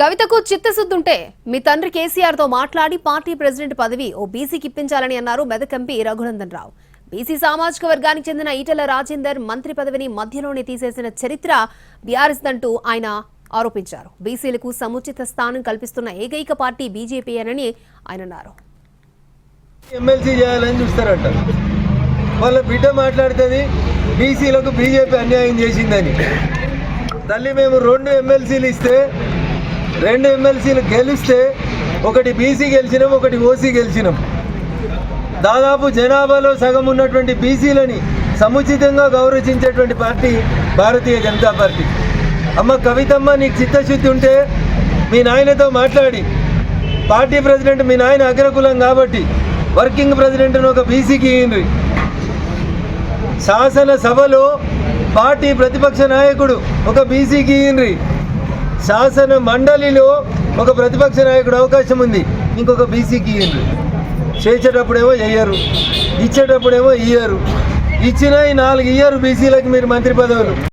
కవితకు చిత్తశుద్ధుంటే మీ తండ్రి కేసీఆర్ తో మాట్లాడి పార్టీ ప్రెసిడెంట్ పదవి ఓ బీసీకి ఇప్పించాలని అన్నారు మెదక్ ఎంపీ రఘునందన్ రావు. బీసీ సామాజిక వర్గానికి చెందిన ఈటెల రాజేందర్ మంత్రి పదవిని మధ్యలోనే తీసేసిన చరిత్ర బీఆర్ఎస్ దంటూ ఆయన ఆరోపించారు. బీసీలకు సముచిత స్థానం కల్పిస్తున్న ఏకైక పార్టీ బీజేపీ అని ఆయన అన్నారు. ఎమ్మెల్సీ చేయాలని చూస్తారట. వాళ్ళ బిడ్డ మాట్లాడుతుంది బీసీలకు బీజేపీ అన్యాయం చేసిందని. తల్లి మేము 2 ఎమ్మెల్సీలు ఇస్తే 2 ఎమ్మెల్సీలు గెలిస్తే ఒకటి బీసీ గెలిచినాం, ఒకటి ఓసీ గెలిచినాం. దాదాపు జనాభాలో సగం ఉన్నటువంటి బీసీలని సముచితంగా గౌరవించేటువంటి పార్టీ భారతీయ జనతా పార్టీ. అమ్మ కవితమ్మ, నీకు చిత్తశుద్ధి ఉంటే మీ నాయనతో మాట్లాడి పార్టీ ప్రెసిడెంట్ మీ నాయన అగ్రకులం కాబట్టి వర్కింగ్ ప్రెసిడెంట్ను ఒక బీసీకి ఇయ్యండి. శాసనసభలో పార్టీ ప్రతిపక్ష నాయకుడు ఒక బీసీకి ఇయ్యండి. శాసన మండలిలో ఒక ప్రతిపక్ష నాయకుడు అవకాశం ఉంది, ఇంకొక బీసీకి ఇయ్యండి. చేసేటప్పుడేమో చెయ్యరు, ఇచ్చేటప్పుడేమో ఇయ్యరు. ఇచ్చిన ఈ 4 ఇయ్యరు బీసీలకు మీరు మంత్రి పదవులు.